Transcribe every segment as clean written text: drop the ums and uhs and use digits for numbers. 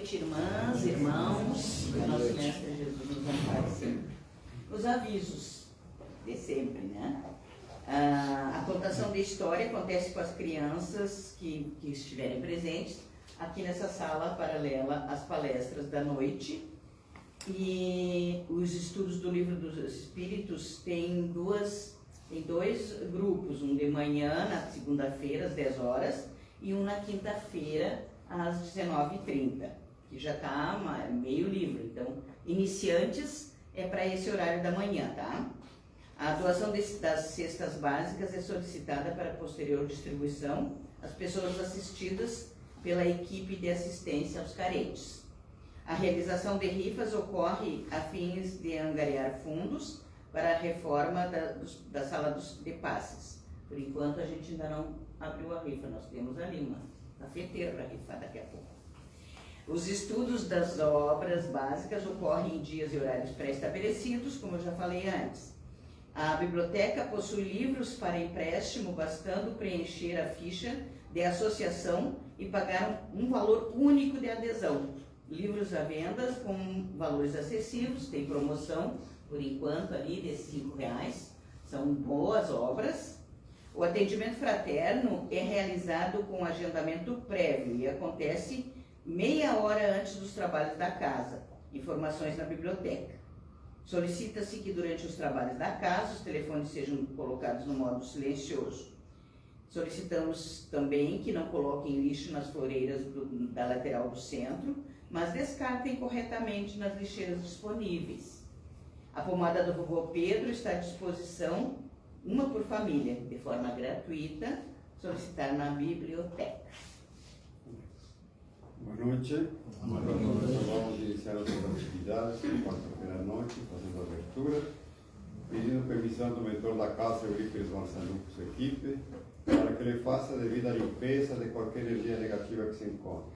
noite, irmãs, irmãos, que o nosso Mestre Jesus nos ampare sempre. Os avisos de sempre, né? A contação de história acontece com as crianças que estiverem presentes aqui nessa sala paralela às palestras da noite. E os estudos do Livro dos Espíritos têm dois grupos, um de manhã, na segunda-feira, às 10 horas, e um na quinta-feira, às 19h30, que já está meio livre. Então, iniciantes é para esse horário da manhã, tá? A doação das cestas básicas é solicitada para posterior distribuição às pessoas assistidas pela equipe de assistência aos carentes. A realização de rifas ocorre a fins de angariar fundos para a reforma da sala de passes. Por enquanto, a gente ainda não abriu a rifa, nós temos ali uma cafeteira para rifar daqui a pouco. Os estudos das obras básicas ocorrem em dias e horários pré-estabelecidos, como eu já falei antes. A biblioteca possui livros para empréstimo, bastando preencher a ficha de associação e pagar um valor único de adesão. Livros à venda com valores acessíveis, tem promoção, por enquanto, ali de R$5. São boas obras. O atendimento fraterno é realizado com agendamento prévio e acontece meia hora antes dos trabalhos da casa. Informações na biblioteca. Solicita-se que durante os trabalhos da casa os telefones sejam colocados no modo silencioso. Solicitamos também que não coloquem lixo nas floreiras da lateral do centro, mas descartem corretamente nas lixeiras disponíveis. A pomada do vovô Pedro está à disposição, uma por família, de forma gratuita, solicitar na biblioteca. Boa noite. Vamos iniciar nossas atividades, quarta-feira à noite, fazendo a abertura, pedindo permissão do mentor da casa, Eurípides Marçanuco, sua equipe, para que ele faça a devida limpeza de qualquer energia negativa que se encontre.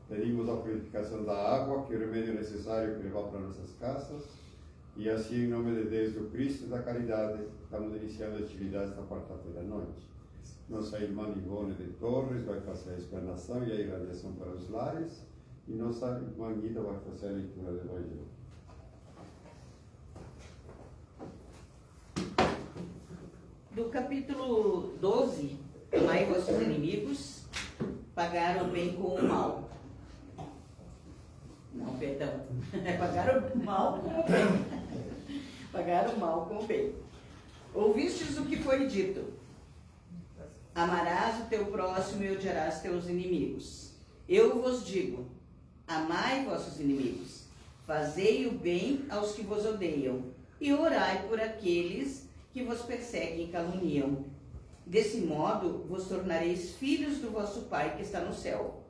Pedimos a purificação da água, que é o remédio necessário que levar para nossas casas, e assim, em nome de Deus, do Cristo e da caridade, estamos iniciando as atividades da quarta-feira à noite. Nossa irmã Ivone de Torres vai fazer a explanação e a irradiação para os lares, e nossa irmã Guida vai fazer a leitura do Evangelho. Do capítulo 12, amai vossos inimigos, pagar o bem com o mal. Não, perdão. Pagar o mal com o bem. Pagar o mal com o bem. Ouvistes o que foi dito: amarás o teu próximo e odiarás teus inimigos. Eu vos digo: amai vossos inimigos, fazei o bem aos que vos odeiam, e orai por aqueles que vos perseguem e caluniam. Desse modo vos tornareis filhos do vosso Pai que está no céu,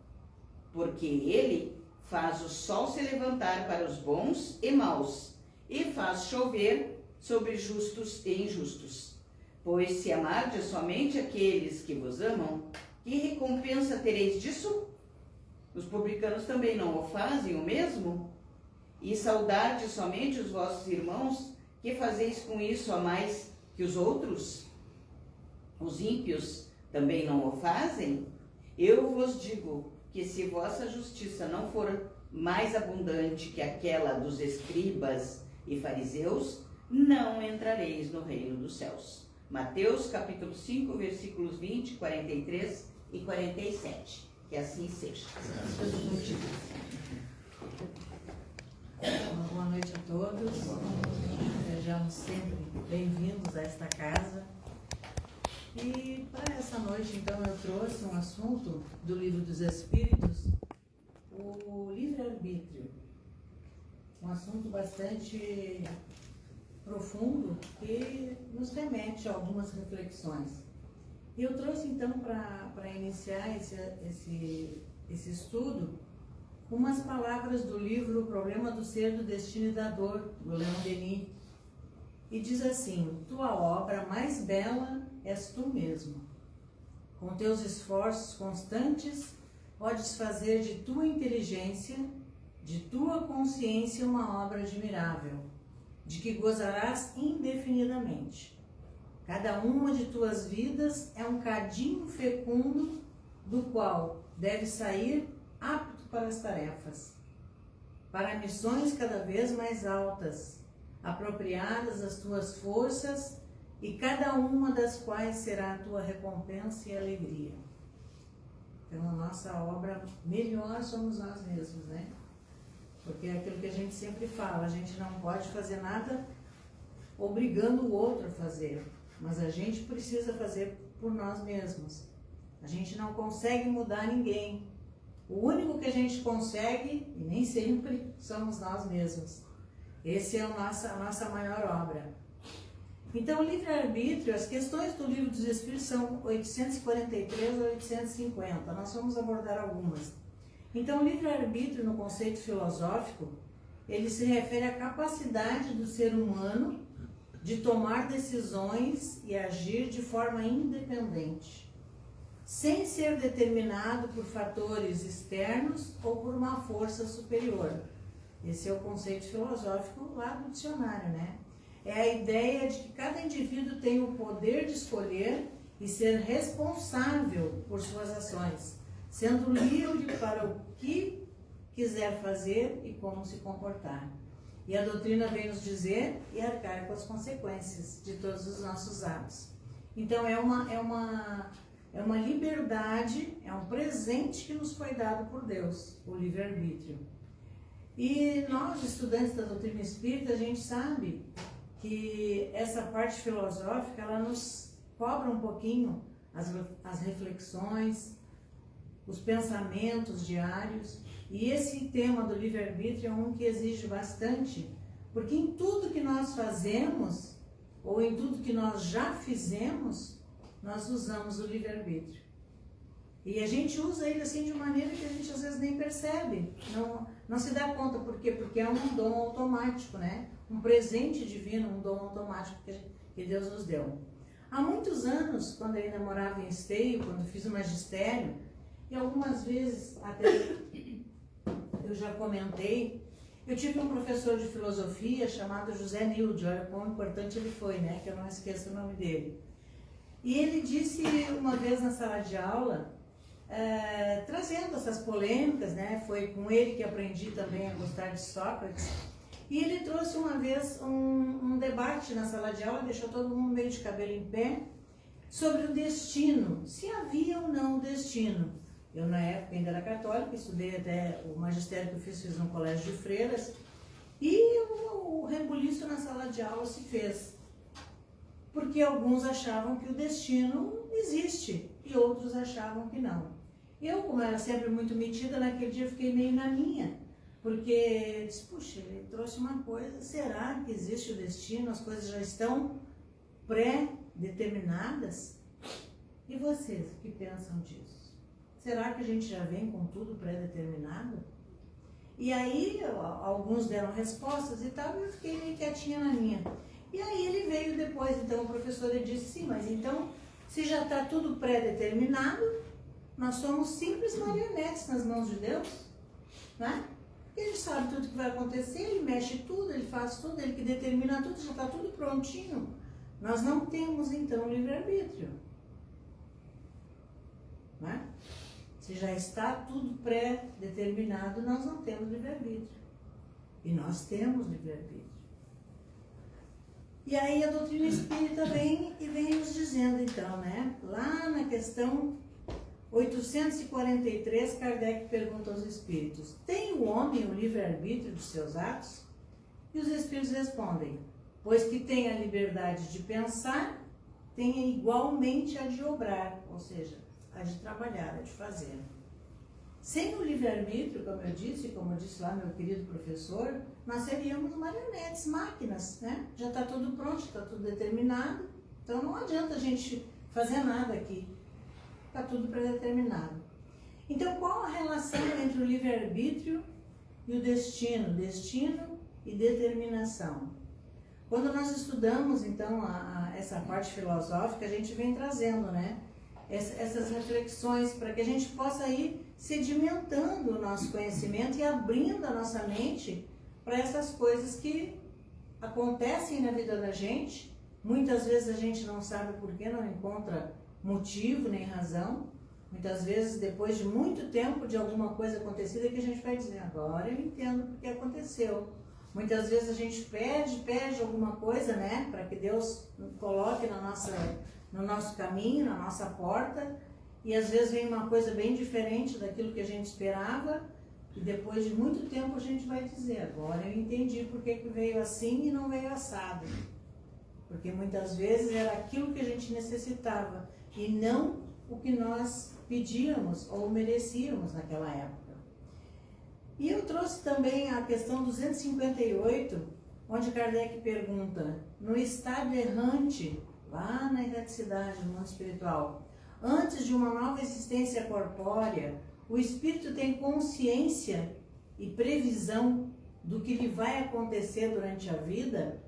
porque Ele faz o sol se levantar para os bons e maus, e faz chover sobre justos e injustos. Pois se amardes somente aqueles que vos amam, que recompensa tereis disso? Os publicanos também não o fazem o mesmo? E saudardes somente os vossos irmãos, que fazeis com isso a mais que os outros? Os ímpios também não o fazem? Eu vos digo que se vossa justiça não for mais abundante que aquela dos escribas e fariseus, não entrareis no reino dos céus. Mateus capítulo 5, versículos 20, 43 e 47. Que assim seja. Boa noite a todos. Sejamos sempre bem-vindos a esta casa. E para essa noite, então, eu trouxe um assunto do Livro dos Espíritos, o livre-arbítrio. Um assunto bastante profundo que nos remete a algumas reflexões. E eu trouxe, então, para iniciar esse estudo, umas palavras do livro O Problema do Ser, do Destino e da Dor, do Leon Denis. E diz assim: tua obra mais bela és tu mesmo. Com teus esforços constantes, podes fazer de tua inteligência, de tua consciência, uma obra admirável, de que gozarás indefinidamente. Cada uma de tuas vidas é um cadinho fecundo, do qual deve sair para as tarefas, para missões cada vez mais altas, apropriadas às tuas forças e cada uma das quais será a tua recompensa e alegria. Então, a nossa obra melhor somos nós mesmos, né? Porque é aquilo que a gente sempre fala, a gente não pode fazer nada obrigando o outro a fazer, mas a gente precisa fazer por nós mesmos. A gente não consegue mudar ninguém. O único que a gente consegue, e nem sempre, somos nós mesmos. Essa é a nossa maior obra. Então, o livre-arbítrio, as questões do Livro dos Espíritos são 843 a 850. Nós vamos abordar algumas. Então, o livre-arbítrio, no conceito filosófico, ele se refere à capacidade do ser humano de tomar decisões e agir de forma independente, sem ser determinado por fatores externos ou por uma força superior. Esse é o conceito filosófico lá do dicionário, né? É a ideia de que cada indivíduo tem o poder de escolher e ser responsável por suas ações, sendo livre para o que quiser fazer e como se comportar. E a doutrina vem nos dizer e arcar com as consequências de todos os nossos atos. Então é uma liberdade, é um presente que nos foi dado por Deus, o livre-arbítrio. E nós, estudantes da doutrina espírita, a gente sabe que essa parte filosófica, ela nos cobra um pouquinho as reflexões, os pensamentos diários. E esse tema do livre-arbítrio é um que exige bastante, porque em tudo que nós fazemos, ou em tudo que nós já fizemos, nós usamos o livre-arbítrio. E a gente usa ele assim de maneira que a gente às vezes nem percebe, não se dá conta. Por quê? Porque é um dom automático, né? Um presente divino, um dom automático que Deus nos deu. Há muitos anos, quando eu ainda morava em Esteio, quando fiz o magistério, e algumas vezes até eu já comentei, eu tive um professor de filosofia chamado José Nilde, olha quão importante ele foi, né? Que eu não esqueço o nome dele. E ele disse uma vez na sala de aula, trazendo essas polêmicas, né? Foi com ele que aprendi também a gostar de Sócrates. E ele trouxe uma vez um debate na sala de aula, deixou todo mundo meio de cabelo em pé, sobre o destino, se havia ou não destino. Eu, na época, ainda era católica, estudei até o magistério que eu fiz num colégio de freiras, e o rebuliço na sala de aula se fez. Porque alguns achavam que o destino existe, e outros achavam que não. Eu, como era sempre muito metida, naquele dia eu fiquei meio na minha, porque disse, puxa, ele trouxe uma coisa, será que existe o destino? As coisas já estão pré-determinadas? E vocês, o que pensam disso? Será que a gente já vem com tudo pré-determinado? E aí, alguns deram respostas e tal, e eu fiquei meio quietinha na minha. E aí ele veio depois, então o professor ele disse, sim, mas então, se já está tudo pré-determinado, nós somos simples marionetes nas mãos de Deus, né? Ele sabe tudo que vai acontecer, ele mexe tudo, ele faz tudo, ele que determina tudo, já está tudo prontinho. Nós não temos, então, livre-arbítrio, né? Se já está tudo pré-determinado, nós não temos livre-arbítrio. E nós temos livre-arbítrio. E aí a doutrina espírita vem nos dizendo, então, né? Lá na questão 843, Kardec pergunta aos espíritos, tem o homem o livre-arbítrio de seus atos? E os espíritos respondem, pois que tem a liberdade de pensar, tem igualmente a de obrar, ou seja, a de trabalhar, a de fazer. Sem o livre-arbítrio, como eu disse lá meu querido professor, nós seríamos marionetes, máquinas, né? Já está tudo pronto, está tudo determinado, então não adianta a gente fazer nada aqui, está tudo predeterminado. Então, qual a relação entre o livre-arbítrio e o destino? Destino e determinação. Quando nós estudamos, então, essa parte filosófica, a gente vem trazendo, né? Essas reflexões para que a gente possa ir sedimentando o nosso conhecimento e abrindo a nossa mente para essas coisas que acontecem na vida da gente. Muitas vezes a gente não sabe por que, não encontra motivo nem razão, Muitas vezes, depois de muito tempo de alguma coisa acontecida, que a gente vai dizer, agora eu entendo o que aconteceu. Muitas vezes a gente pede alguma coisa, né, para que Deus coloque no nosso caminho, na nossa porta, e às vezes vem uma coisa bem diferente daquilo que a gente esperava, e depois de muito tempo a gente vai dizer, agora eu entendi por que veio assim e não veio assado. Porque muitas vezes era aquilo que a gente necessitava, e não o que nós pedíamos ou merecíamos naquela época. E eu trouxe também a questão 258, onde Kardec pergunta, no estado errante, lá na erraticidade, no mundo espiritual, antes de uma nova existência corpórea, o espírito tem consciência e previsão do que lhe vai acontecer durante a vida?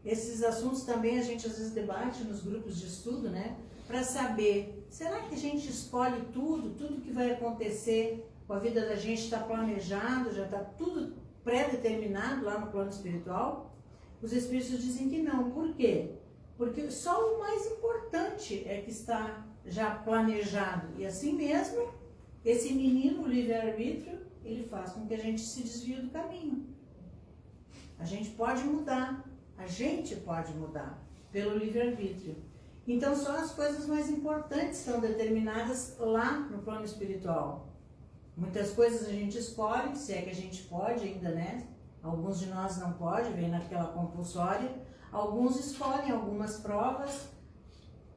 Esses assuntos também a gente às vezes debate nos grupos de estudo, né? Para saber, será que a gente escolhe tudo que vai acontecer com a vida da gente está planejado, já está tudo pré-determinado lá no plano espiritual? Os espíritos dizem que não. Por quê? Porque só o mais importante é que está já planejado. E assim mesmo, esse menino, o livre-arbítrio, ele faz com que a gente se desvie do caminho. A gente pode mudar pelo livre-arbítrio. Então, só as coisas mais importantes são determinadas lá no plano espiritual. Muitas coisas a gente escolhe, se é que a gente pode ainda, né? Alguns de nós não podem, vem naquela compulsória. Alguns escolhem algumas provas.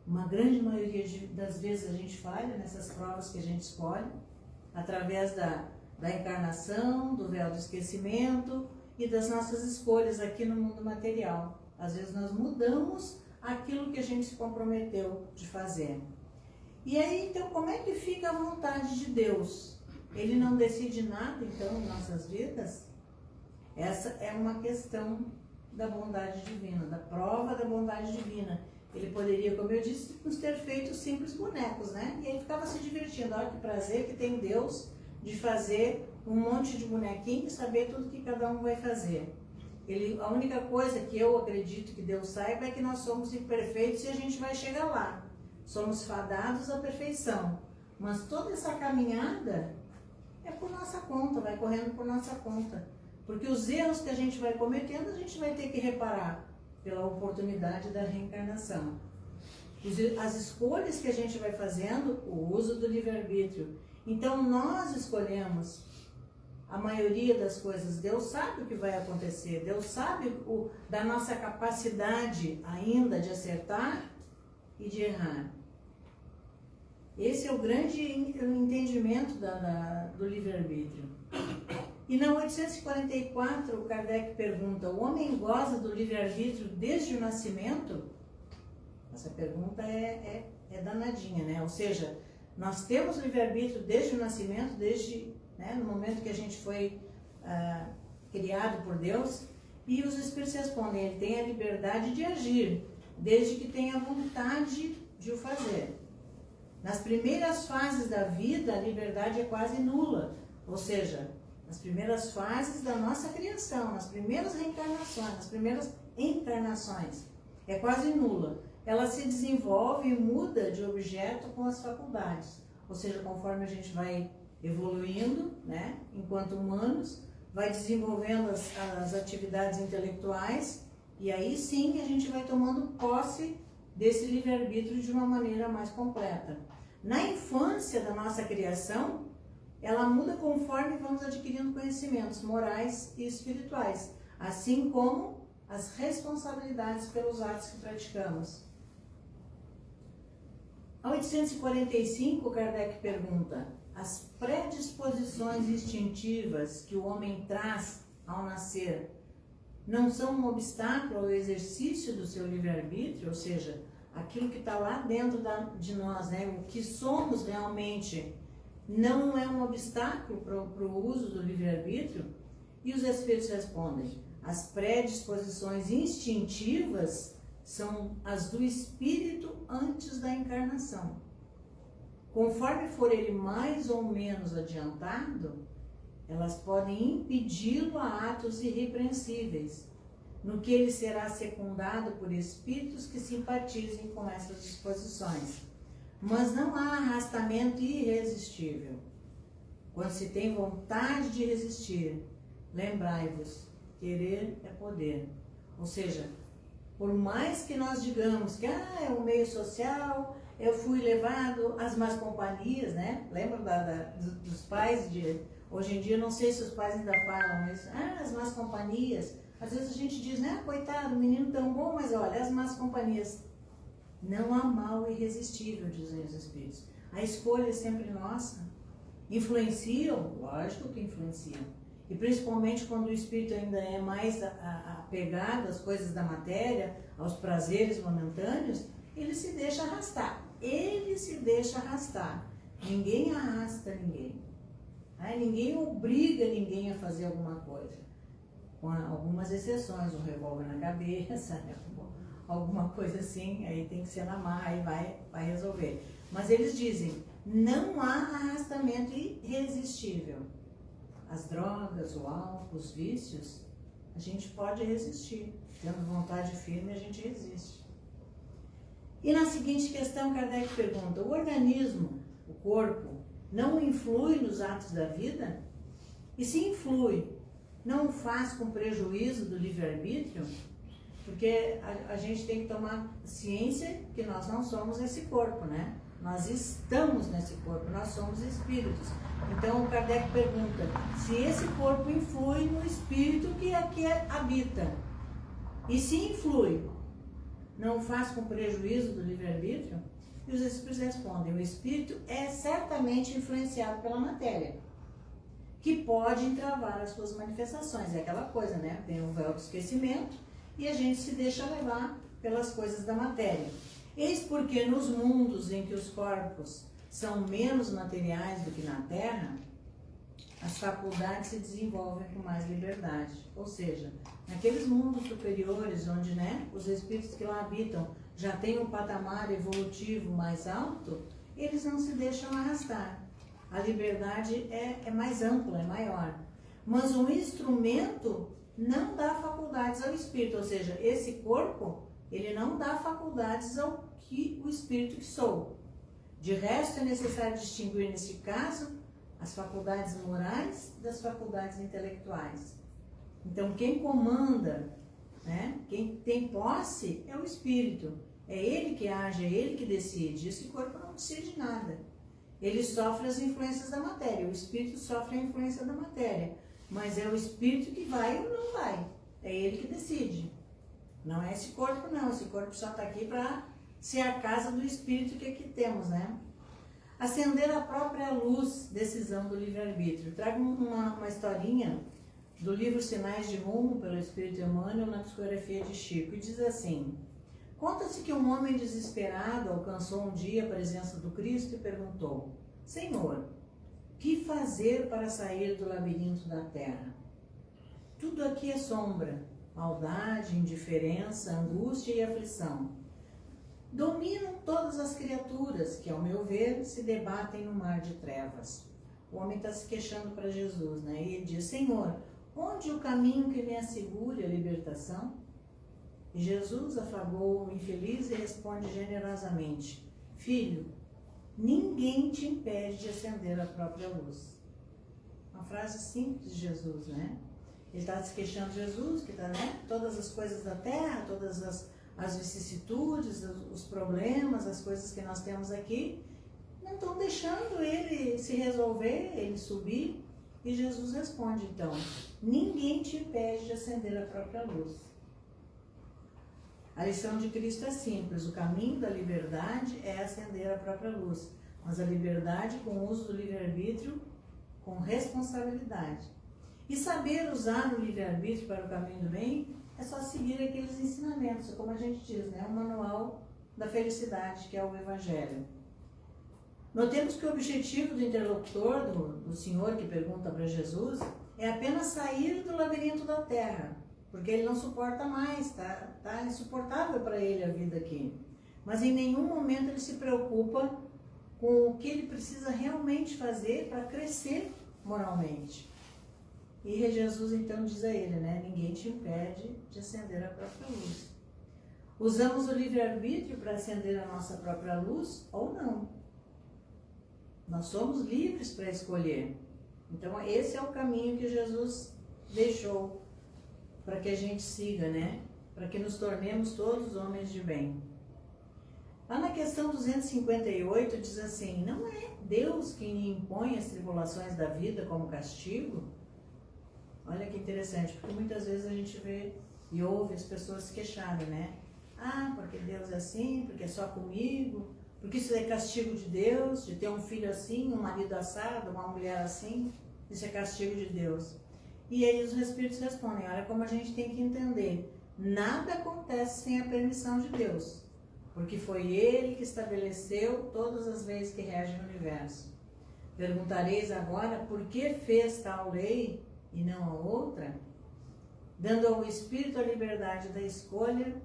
Uma grande maioria das vezes a gente falha nessas provas que a gente escolhe, através da encarnação, do véu do esquecimento e das nossas escolhas aqui no mundo material. Às vezes nós mudamos aquilo que a gente se comprometeu de fazer. E aí, então, como é que fica a vontade de Deus? Ele não decide nada, então, em nossas vidas? Essa é uma questão da bondade divina, da prova da bondade divina. Ele poderia, como eu disse, nos ter feito simples bonecos, né? E aí ficava se divertindo. Olha que prazer que tem Deus de fazer um monte de bonequinho e saber tudo que cada um vai fazer. A única coisa que eu acredito que Deus saiba é que nós somos imperfeitos e a gente vai chegar lá. Somos fadados à perfeição. Mas toda essa caminhada é por nossa conta, vai correndo por nossa conta. Porque os erros que a gente vai cometendo, a gente vai ter que reparar pela oportunidade da reencarnação. As escolhas que a gente vai fazendo, o uso do livre-arbítrio. Então nós escolhemos a maioria das coisas. Deus sabe o que vai acontecer, Deus sabe da nossa capacidade ainda de acertar e de errar. Esse é o grande entendimento do livre-arbítrio. E na 844, o Kardec pergunta, o homem goza do livre-arbítrio desde o nascimento? Essa pergunta é danadinha, né? Ou seja, nós temos livre-arbítrio desde o nascimento, no momento que a gente foi criado por Deus, e os Espíritos respondem, ele tem a liberdade de agir, desde que tenha vontade de o fazer. Nas primeiras fases da vida, a liberdade é quase nula, ou seja, nas primeiras fases da nossa criação, nas primeiras reencarnações, nas primeiras encarnações, é quase nula. Ela se desenvolve e muda de objeto com as faculdades, ou seja, conforme a gente vai evoluindo, né, enquanto humanos, vai desenvolvendo as atividades intelectuais, e aí sim a gente vai tomando posse desse livre-arbítrio de uma maneira mais completa. Na infância da nossa criação, ela muda conforme vamos adquirindo conhecimentos morais e espirituais, assim como as responsabilidades pelos atos que praticamos. A 845, Kardec pergunta, as predisposições instintivas que o homem traz ao nascer não são um obstáculo ao exercício do seu livre-arbítrio? Ou seja, aquilo que está lá dentro de nós, né, o que somos realmente, não é um obstáculo para o uso do livre-arbítrio? E os Espíritos respondem, as predisposições instintivas são as do espírito antes da encarnação. Conforme for ele mais ou menos adiantado, elas podem impedi-lo a atos irrepreensíveis, no que ele será secundado por espíritos que simpatizem com essas disposições. mas não há arrastamento irresistível. Quando se tem vontade de resistir, lembrai-vos, querer é poder. Ou seja, por mais que nós digamos que é o meio social, eu fui levado às más companhias, né? Lembra dos pais de... Hoje em dia, não sei se os pais ainda falam, mas as más companhias. Às vezes a gente diz, né? Coitado, o menino tão bom, mas olha, as más companhias. Não há mal irresistível, dizem os Espíritos. A escolha é sempre nossa. Influenciam? Lógico que influenciam. E principalmente quando o Espírito ainda é mais apegado às coisas da matéria, aos prazeres momentâneos, ele se deixa arrastar. Ele se deixa arrastar. Ninguém arrasta ninguém. Ninguém obriga ninguém a fazer alguma coisa. Com algumas exceções, um revólver na cabeça, né? Alguma coisa assim, aí tem que ser na marra e vai resolver. Mas eles dizem, não há arrastamento irresistível. As drogas, o álcool, os vícios, a gente pode resistir. Tendo vontade firme, a gente resiste. E na seguinte questão, Kardec pergunta, o organismo, o corpo, não influi nos atos da vida? E se influi, não o faz com prejuízo do livre-arbítrio? Porque a gente tem que tomar ciência que nós não somos esse corpo, né? Nós estamos nesse corpo, nós somos espíritos. Então, o Kardec pergunta, se esse corpo influi no espírito que aqui habita? E se influi, não o faz com prejuízo do livre-arbítrio? E os espíritos respondem, o espírito é certamente influenciado pela matéria, que pode entravar as suas manifestações. É aquela coisa, né? Tem o véu do esquecimento e a gente se deixa levar pelas coisas da matéria. Eis porque nos mundos em que os corpos são menos materiais do que na Terra, as faculdades se desenvolvem com mais liberdade. Ou seja, naqueles mundos superiores, onde, né, os espíritos que lá habitam já têm um patamar evolutivo mais alto, eles não se deixam arrastar. A liberdade é mais ampla, é maior. Mas um instrumento não dá faculdades ao espírito, ou seja, esse corpo, ele não dá faculdades ao que o espírito que sou. De resto, é necessário distinguir, nesse caso, as faculdades morais das faculdades intelectuais. Então, quem comanda, né, quem tem posse, é o espírito. É ele que age, é ele que decide. Esse corpo não decide nada. Ele sofre as influências da matéria. O espírito sofre a influência da matéria. Mas é o espírito que vai ou não vai. É ele que decide. Não é esse corpo, não. Esse corpo só está aqui para ser a casa do espírito que aqui temos, né? Acender a própria luz, decisão do livre-arbítrio. Trago uma historinha do livro Sinais de Rumo, pelo Espírito Emmanuel, na psicografia de Chico. E diz assim, conta-se que um homem desesperado alcançou um dia a presença do Cristo e perguntou, Senhor, que fazer para sair do labirinto da terra? Tudo aqui é sombra, maldade, indiferença, angústia e aflição. Dominam todas as criaturas que, ao meu ver, se debatem no mar de trevas. O homem está se queixando para Jesus, né? E ele diz, Senhor, onde o caminho que me assegure a libertação? E Jesus afagou o infeliz e responde generosamente, Filho, ninguém te impede de acender a própria luz. Uma frase simples de Jesus, né? Ele está se queixando de Jesus, que está, né? Todas as coisas da terra, todas as vicissitudes, os problemas, as coisas que nós temos aqui, não estão deixando ele se resolver, ele subir. E Jesus responde, então, ninguém te impede de acender a própria luz. A lição de Cristo é simples, o caminho da liberdade é acender a própria luz, mas a liberdade com o uso do livre-arbítrio, com responsabilidade. E saber usar o livre-arbítrio para o caminho do bem é só seguir aqueles ensinamentos, como a gente diz, né? O manual da felicidade, que é o Evangelho. Notemos que o objetivo do interlocutor, do senhor que pergunta para Jesus, é apenas sair do labirinto da terra, porque ele não suporta mais, tá insuportável para ele a vida aqui. Mas em nenhum momento ele se preocupa com o que ele precisa realmente fazer para crescer moralmente. E Jesus então diz a ele, né? Ninguém te impede de acender a própria luz. Usamos o livre-arbítrio para acender a nossa própria luz ou não. Nós somos livres para escolher. Então, esse é o caminho que Jesus deixou para que a gente siga, né? Para que nos tornemos todos homens de bem. Lá na questão 258 diz assim: não é Deus quem impõe as tribulações da vida como castigo? Olha que interessante, porque muitas vezes a gente vê e ouve as pessoas se queixarem, né? Ah, porque Deus é assim, porque é só comigo, porque isso é castigo de Deus, de ter um filho assim, um marido assado, uma mulher assim, isso é castigo de Deus. E aí os Espíritos respondem: olha como a gente tem que entender, nada acontece sem a permissão de Deus, porque foi Ele que estabeleceu todas as leis que regem o universo. Perguntareis agora por que fez tal lei e não a outra? Dando ao Espírito a liberdade da escolha,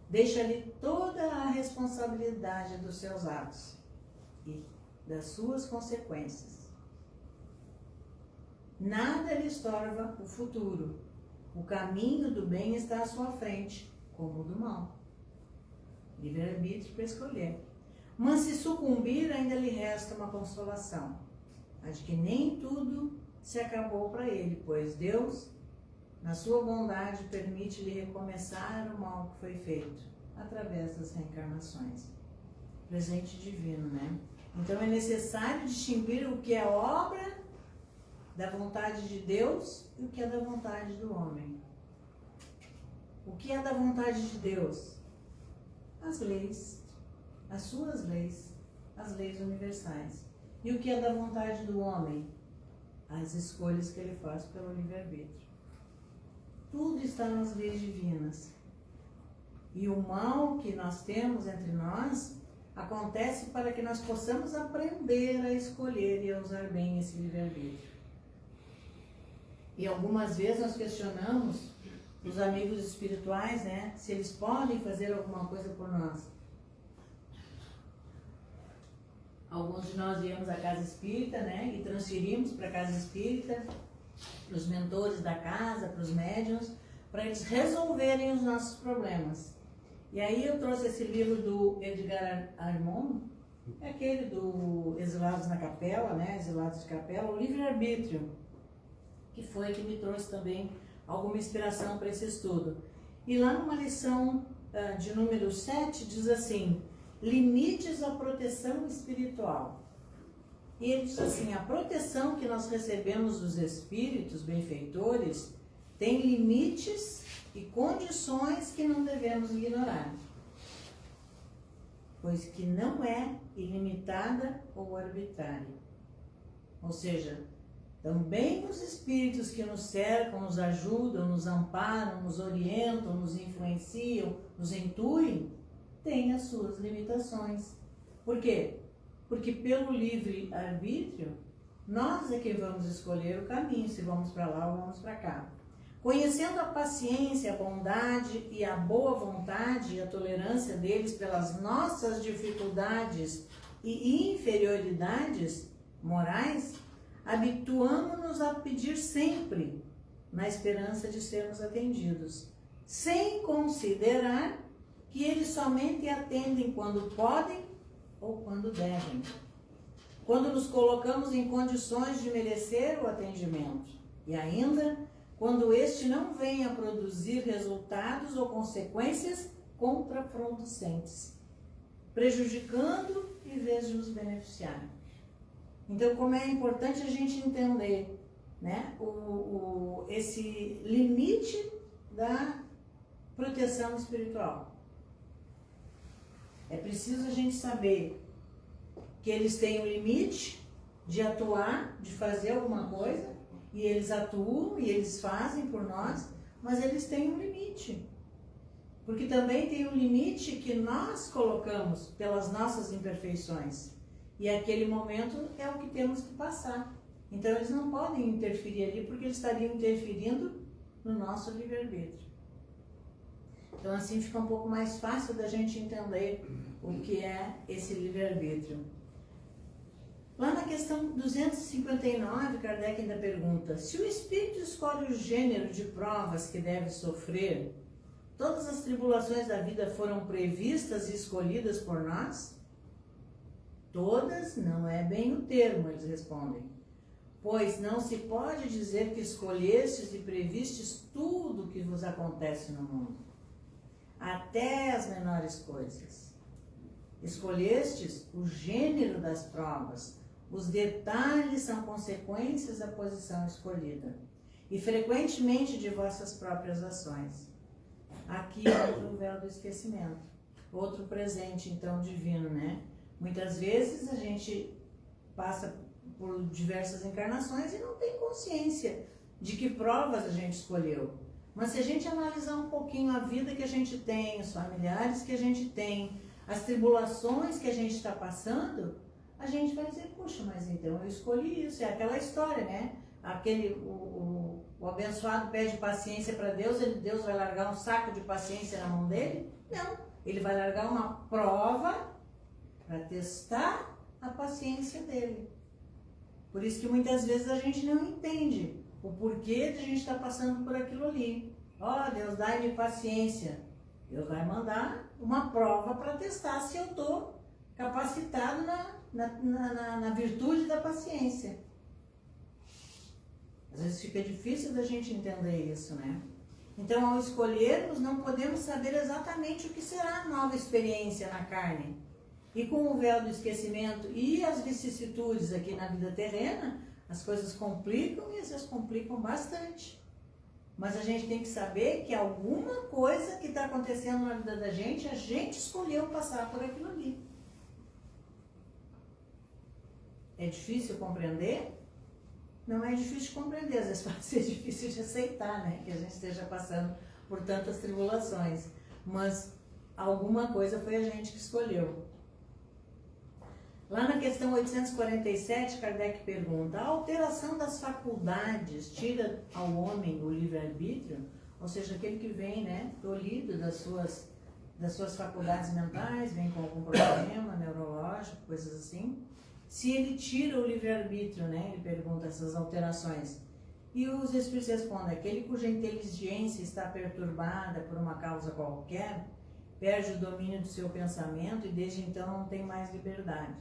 deixa-lhe toda a responsabilidade dos seus atos e das suas consequências. Nada lhe estorva o futuro. O caminho do bem está à sua frente, como o do mal. Livre-arbítrio para escolher. Mas se sucumbir, ainda lhe resta uma consolação, a de que nem tudo se acabou para ele, pois Deus, na sua bondade, permite-lhe recomeçar o mal que foi feito, através das reencarnações. Presente divino, né? Então é necessário distinguir o que é obra da vontade de Deus e o que é da vontade do homem. O que é da vontade de Deus? As leis, as suas leis, as leis universais. E o que é da vontade do homem? As escolhas que ele faz pelo livre-arbítrio. Tudo está nas leis divinas. E o mal que nós temos entre nós acontece para que nós possamos aprender a escolher e a usar bem esse livre-arbítrio. E algumas vezes nós questionamos os amigos espirituais, né, se eles podem fazer alguma coisa por nós. Alguns de nós viemos à casa espírita, né, e transferimos para a casa espírita, para os mentores da casa, para os médiuns, para eles resolverem os nossos problemas. E aí eu trouxe esse livro do Edgar Armond, é aquele do Exilados na Capela, né, Exilados de Capela, o livre-arbítrio, que foi que me trouxe também alguma inspiração para esse estudo. E lá numa lição de número 7 diz assim: limites à proteção espiritual. E ele diz assim: a proteção que nós recebemos dos espíritos benfeitores tem limites e condições que não devemos ignorar, pois que não é ilimitada ou arbitrária. Ou seja, também os espíritos que nos cercam, nos ajudam, nos amparam, nos orientam, nos influenciam, nos intuem, têm as suas limitações. Por quê? Porque pelo livre-arbítrio, nós é que vamos escolher o caminho, se vamos para lá ou vamos para cá. Conhecendo a paciência, a bondade e a boa vontade e a tolerância deles pelas nossas dificuldades e inferioridades morais, habituamo-nos a pedir sempre, na esperança de sermos atendidos, sem considerar que eles somente atendem quando podem ou quando devem, quando nos colocamos em condições de merecer o atendimento, e ainda quando este não vem a produzir resultados ou consequências contraproducentes, prejudicando em vez de nos beneficiar. Então, como é importante a gente entender, né, esse limite da proteção espiritual. É preciso a gente saber que eles têm um limite de atuar, de fazer alguma coisa, e eles atuam e eles fazem por nós, mas eles têm um limite. Porque também tem um limite que nós colocamos pelas nossas imperfeições. E aquele momento é o que temos que passar. Então eles não podem interferir ali, porque eles estariam interferindo no nosso livre-arbítrio. Então assim fica um pouco mais fácil da gente entender o que é esse livre-arbítrio. Lá na questão 259, Kardec ainda pergunta: se o espírito escolhe o gênero de provas que deve sofrer, Todas as tribulações da vida foram previstas e escolhidas por nós? Todas não é bem o termo, eles respondem. Pois não se pode dizer que escolhestes e previstes tudo o que vos acontece no mundo, até as menores coisas. Escolhestes o gênero das provas, os detalhes são consequências da posição escolhida, e frequentemente de vossas próprias ações. Aqui outro véu do esquecimento, outro presente então divino, né? Muitas vezes a gente passa por diversas encarnações e não tem consciência de que provas a gente escolheu. Mas se a gente analisar um pouquinho a vida que a gente tem, os familiares que a gente tem, as tribulações que a gente está passando, a gente vai dizer, puxa, mas então eu escolhi isso. É aquela história, né? O abençoado pede paciência para Deus, Deus vai largar um saco de paciência na mão dele? Não, ele vai largar uma prova para testar a paciência dele. Por isso que muitas vezes a gente não entende o porquê de a gente estar passando por aquilo ali. Deus dá-me paciência. Deus vai mandar uma prova para testar se eu estou capacitado na virtude da paciência. Às vezes fica difícil da gente entender isso, né? Então, ao escolhermos, não podemos saber exatamente o que será a nova experiência na carne. E com o véu do esquecimento e as vicissitudes aqui na vida terrena, as coisas complicam e às vezes complicam bastante. Mas a gente tem que saber que alguma coisa que está acontecendo na vida da gente, a gente escolheu passar por aquilo ali. É difícil compreender? Não é difícil de compreender, às vezes pode ser difícil de aceitar, né? Que a gente esteja passando por tantas tribulações. Mas alguma coisa foi a gente que escolheu. Lá na questão 847, Kardec pergunta, a alteração das faculdades tira ao homem o livre-arbítrio? Ou seja, aquele que vem, né, tolhido das suas faculdades mentais, vem com algum problema neurológico, coisas assim. Se ele tira o livre-arbítrio, né, ele pergunta essas alterações. E os Espíritos respondem, aquele cuja inteligência está perturbada por uma causa qualquer, perde o domínio do seu pensamento e desde então não tem mais liberdade.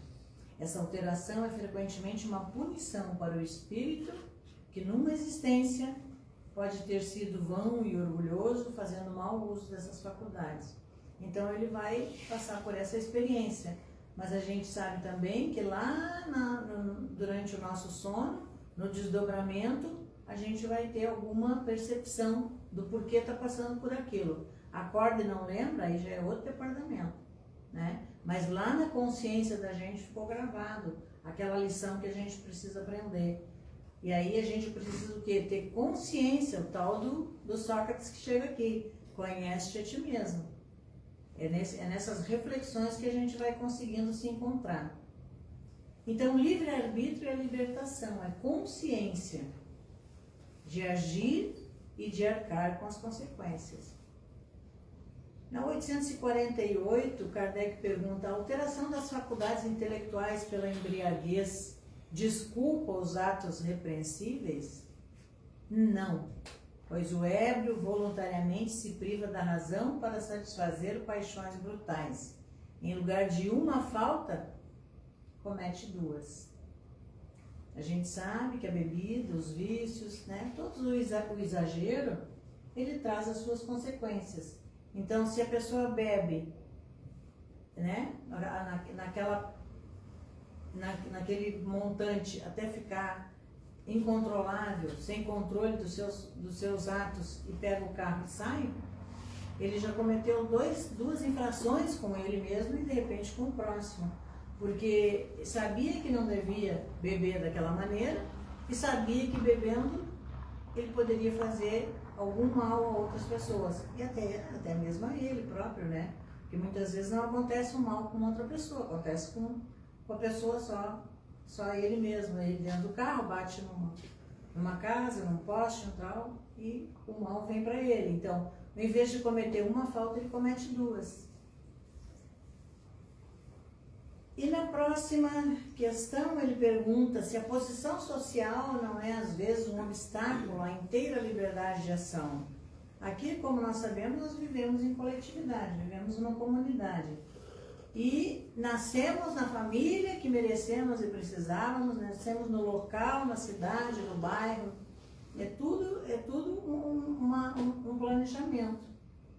Essa alteração é frequentemente uma punição para o espírito que numa existência pode ter sido vão e orgulhoso, fazendo mau uso dessas faculdades. Então ele vai passar por essa experiência. Mas a gente sabe também que lá durante o nosso sono, no desdobramento, a gente vai ter alguma percepção do porquê está passando por aquilo. Acorda e não lembra, aí já é outro departamento, né? Mas lá na consciência da gente ficou gravado aquela lição que a gente precisa aprender. E aí a gente precisa o quê? Ter consciência, o tal do Sócrates que chega aqui. Conhece-te a ti mesmo. É nessas reflexões que a gente vai conseguindo se encontrar. Então, livre-arbítrio é libertação, é consciência de agir e de arcar com as consequências. Na 848, Kardec pergunta, a alteração das faculdades intelectuais pela embriaguez desculpa os atos repreensíveis? Não, pois o ébrio voluntariamente se priva da razão para satisfazer paixões brutais. Em lugar de uma falta, comete duas. A gente sabe que a bebida, os vícios, né, todo o exagero, ele traz as suas consequências. Então, se a pessoa bebe, né, naquele montante até ficar incontrolável, sem controle dos seus atos e pega o carro e sai, ele já cometeu duas infrações com ele mesmo e de repente com o próximo. Porque sabia que não devia beber daquela maneira e sabia que bebendo ele poderia fazer algum mal a outras pessoas. E até mesmo a ele próprio, né? Porque muitas vezes não acontece um mal com outra pessoa, acontece com a pessoa só ele mesmo. Ele dentro do carro bate numa casa, num poste, no tal, e o mal vem para ele. Então, em vez de cometer uma falta, ele comete duas. E na próxima questão ele pergunta se a posição social não é às vezes um obstáculo à inteira liberdade de ação. Aqui, como nós sabemos, nós vivemos em coletividade, vivemos numa comunidade. E nascemos na família que merecemos e precisávamos, nascemos no local, na cidade, no bairro. É tudo um planejamento,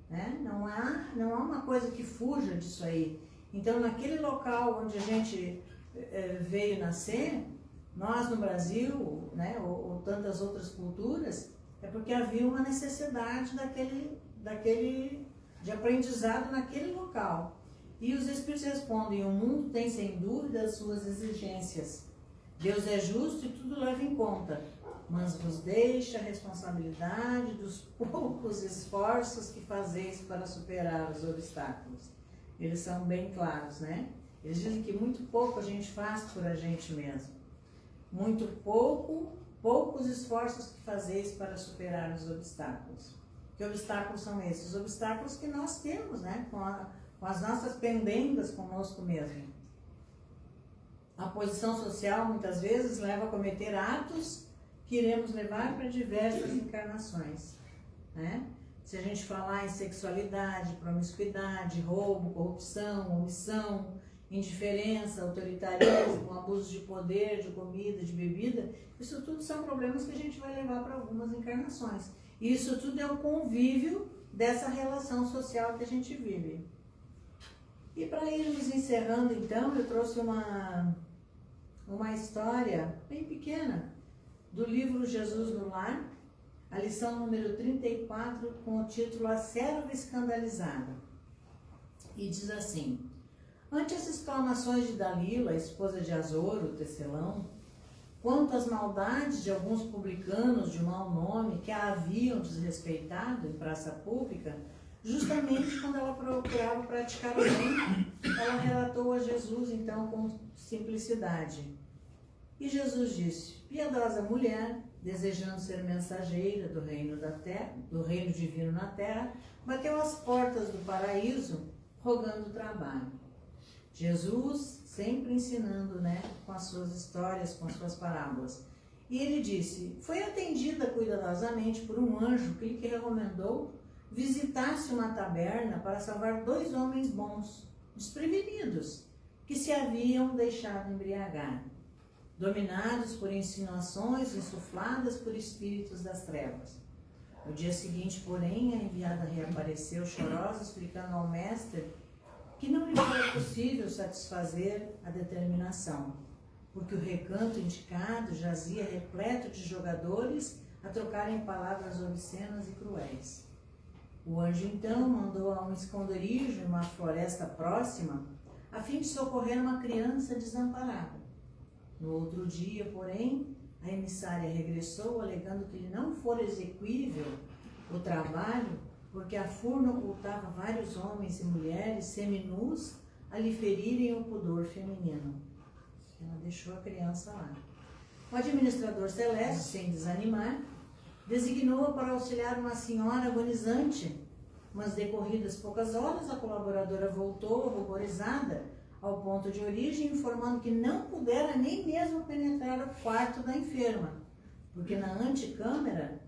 né? Não há uma coisa que fuja disso aí. Então, naquele local onde a gente veio nascer, nós no Brasil, né, ou tantas outras culturas, é porque havia uma necessidade de aprendizado naquele local. E os Espíritos respondem: o mundo tem sem dúvida as suas exigências. Deus é justo e tudo leva em conta, mas vos deixa a responsabilidade dos poucos esforços que fazeis para superar os obstáculos. Eles são bem claros, né? Eles dizem que muito pouco a gente faz por a gente mesmo. Muito poucos esforços que fazeis para superar os obstáculos. Que obstáculos são esses? Os obstáculos que nós temos, né? Com as nossas pendengas conosco mesmo. A posição social, muitas vezes, leva a cometer atos que iremos levar para diversas encarnações, né? Se a gente falar em sexualidade, promiscuidade, roubo, corrupção, omissão, indiferença, autoritarismo, abuso de poder, de comida, de bebida, isso tudo são problemas que a gente vai levar para algumas encarnações. E isso tudo é o convívio dessa relação social que a gente vive. E para irmos encerrando, então, eu trouxe uma história bem pequena do livro Jesus no Lar, a lição número 34, com o título A Serva Escandalizada. E diz assim: ante as exclamações de Dalila, esposa de Azor, o tecelão, quanto às maldades de alguns publicanos de mau nome que a haviam desrespeitado em praça pública, justamente quando ela procurava praticar o bem, ela relatou a Jesus, então, com simplicidade. E Jesus disse: piedosa mulher, desejando ser mensageira do reino divino na terra, bateu às portas do paraíso, rogando trabalho. Jesus sempre ensinando, né, com as suas histórias, com as suas parábolas. E ele disse: foi atendida cuidadosamente por um anjo que lhe recomendou visitasse uma taberna para salvar 2 homens bons, desprevenidos, que se haviam deixado embriagar, dominados por insinuações insufladas por espíritos das trevas. No dia seguinte, porém, a enviada reapareceu chorosa, explicando ao mestre que não lhe foi possível satisfazer a determinação, porque o recanto indicado jazia repleto de jogadores a trocarem palavras obscenas e cruéis. O anjo, então, mandou a um esconderijo em uma floresta próxima, a fim de socorrer uma criança desamparada. No outro dia, porém, a emissária regressou, alegando que lhe não fora exequível o trabalho, porque a furna ocultava vários homens e mulheres seminus a lhe ferirem o pudor feminino. Ela deixou a criança lá. O administrador celeste, sem desanimar, designou-a para auxiliar uma senhora agonizante, mas decorridas poucas horas, a colaboradora voltou, ruborizada, ao ponto de origem, informando que não pudera nem mesmo penetrar o quarto da enferma, porque na antecâmara,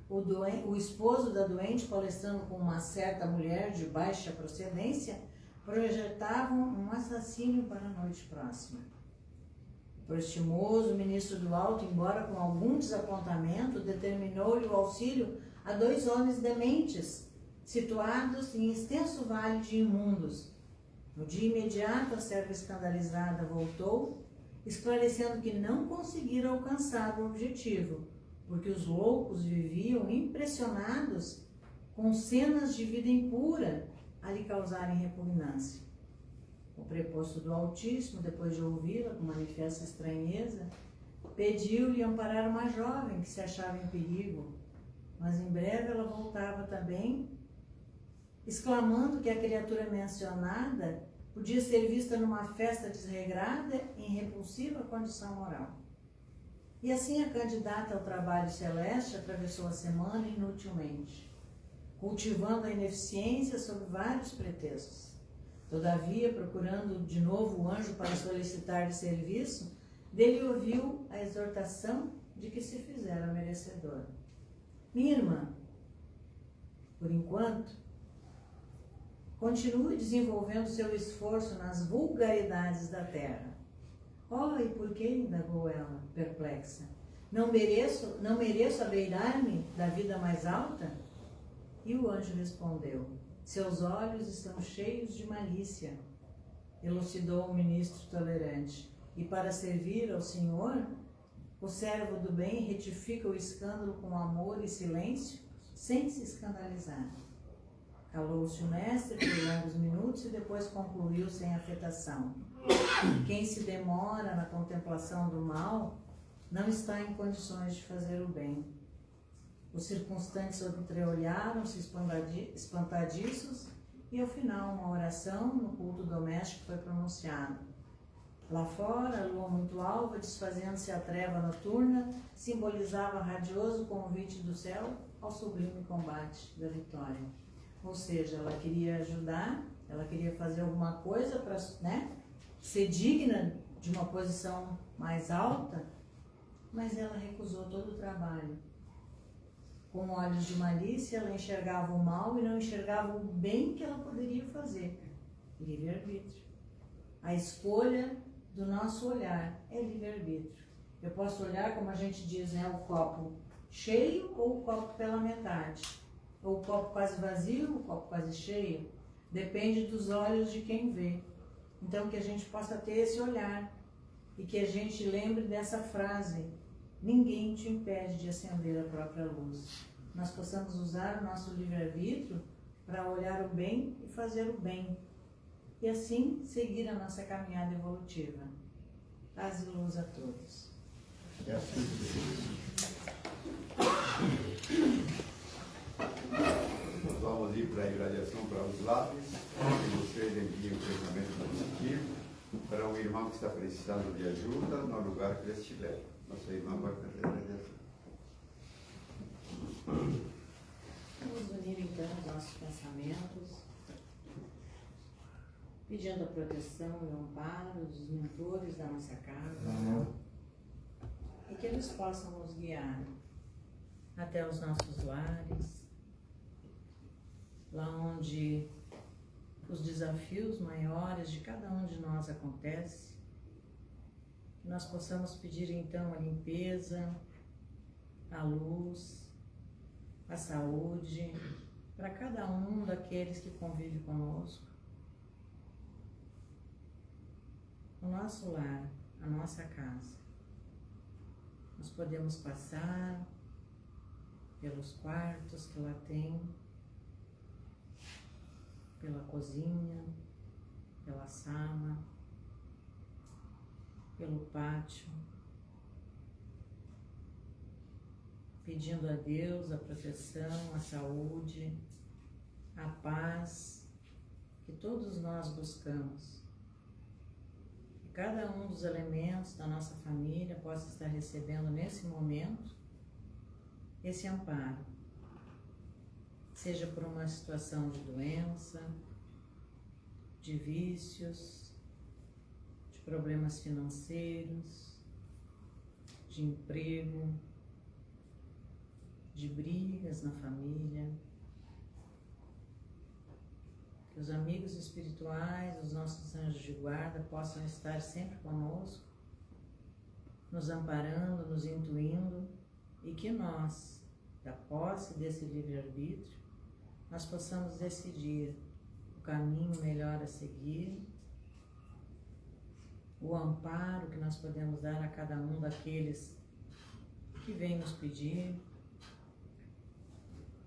o esposo da doente, palestrando com uma certa mulher de baixa procedência, projetavam um assassínio para a noite próxima. Por estimoso, o ministro do Alto, embora com algum desapontamento, determinou-lhe o auxílio a 2 homens dementes, situados em extenso vale de imundos. No dia imediato, a serva escandalizada voltou, esclarecendo que não conseguira alcançar o objetivo, porque os loucos viviam impressionados com cenas de vida impura a lhe causarem repugnância. O preposto do Altíssimo, depois de ouvi-la com manifesta estranheza, pediu-lhe amparar uma jovem que se achava em perigo, mas em breve ela voltava também, exclamando que a criatura mencionada podia ser vista numa festa desregrada em repulsiva condição moral. E assim a candidata ao trabalho celeste atravessou a semana inutilmente, cultivando a ineficiência sob vários pretextos. Todavia, procurando de novo o anjo para solicitar-lhe serviço, dele ouviu a exortação de que se fizera merecedor. Minha irmã, Por enquanto, continue desenvolvendo seu esforço nas vulgaridades da terra. Oh, e por que? Indagou ela, perplexa. Não mereço abeirar-me da vida mais alta? E o anjo respondeu, seus olhos estão cheios de malícia, elucidou o ministro tolerante. E para servir ao Senhor, o servo do bem retifica o escândalo com amor e silêncio, sem se escandalizar. Calou-se o mestre por longos minutos e depois concluiu sem afetação. Quem se demora na contemplação do mal não está em condições de fazer o bem. Os circunstantes entreolharam-se espantadiços e, ao final, uma oração no culto doméstico foi pronunciada. Lá fora, a lua muito alva, desfazendo-se a treva noturna, simbolizava radioso convite do céu ao sublime combate da vitória. Ou seja, ela queria ajudar, ela queria fazer alguma coisa para, ser digna de uma posição mais alta, mas ela recusou todo o trabalho. Com olhos de malícia, ela enxergava o mal e não enxergava o bem que ela poderia fazer. Livre-arbítrio. A escolha do nosso olhar é livre-arbítrio. Eu posso olhar, como a gente diz, o copo cheio ou o copo pela metade. Ou o copo quase vazio, o copo quase cheio. Depende dos olhos de quem vê. Então, que a gente possa ter esse olhar e que a gente lembre dessa frase: ninguém te impede de acender a própria luz. Nós possamos usar o nosso livre-arbítrio para olhar o bem e fazer o bem. E assim seguir a nossa caminhada evolutiva. Paz e luz a todos. Nós vamos ir para a irradiação para os lábios, e vocês enviem um pensamento positivo para um irmão que está precisando de ajuda no lugar que ele estiver. Nossa irmã vai fazer a irradiação. Vamos unir então os nossos pensamentos, pedindo a proteção e o amparo dos mentores da nossa casa, e que eles possam nos guiar até os nossos lares, lá onde os desafios maiores de cada um de nós acontecem, que nós possamos pedir então a limpeza, a luz, a saúde para cada um daqueles que convivem conosco. O nosso lar, a nossa casa. Nós podemos passar pelos quartos que lá tem, pela cozinha, pela sala, pelo pátio, pedindo a Deus a proteção, a saúde, a paz que todos nós buscamos. Que cada um dos elementos da nossa família possa estar recebendo nesse momento esse amparo, seja por uma situação de doença, de vícios, de problemas financeiros, de emprego, de brigas na família. Que os amigos espirituais, os nossos anjos de guarda possam estar sempre conosco, nos amparando, nos intuindo, e que nós, da posse desse livre-arbítrio, nós possamos decidir o caminho melhor a seguir, o amparo que nós podemos dar a cada um daqueles que vêm nos pedir,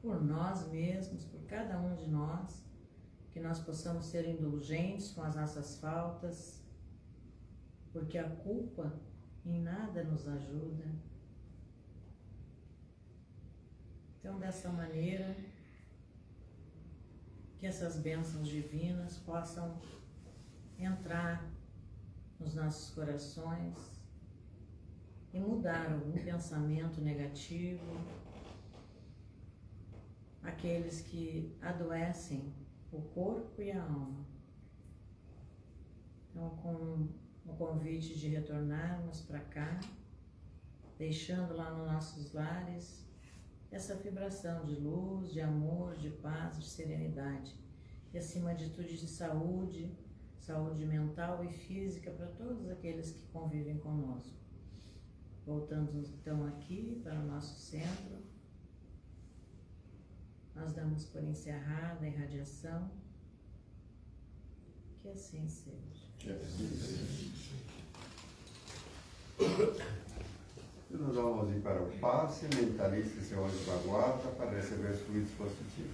por nós mesmos, por cada um de nós, que nós possamos ser indulgentes com as nossas faltas, porque a culpa em nada nos ajuda. Então, dessa maneira, que essas bênçãos divinas possam entrar nos nossos corações e mudar algum pensamento negativo, aqueles que adoecem o corpo e a alma. Então, com o convite de retornarmos para cá, deixando lá nos nossos lares essa vibração de luz, de amor, de paz, de serenidade. E acima de tudo de saúde, saúde mental e física para todos aqueles que convivem conosco. Voltando então aqui para o nosso centro, nós damos por encerrada a irradiação. Que assim seja. E nós vamos ir para o passe, mentalize seu anjo da guarda para receber os fluidos positivos.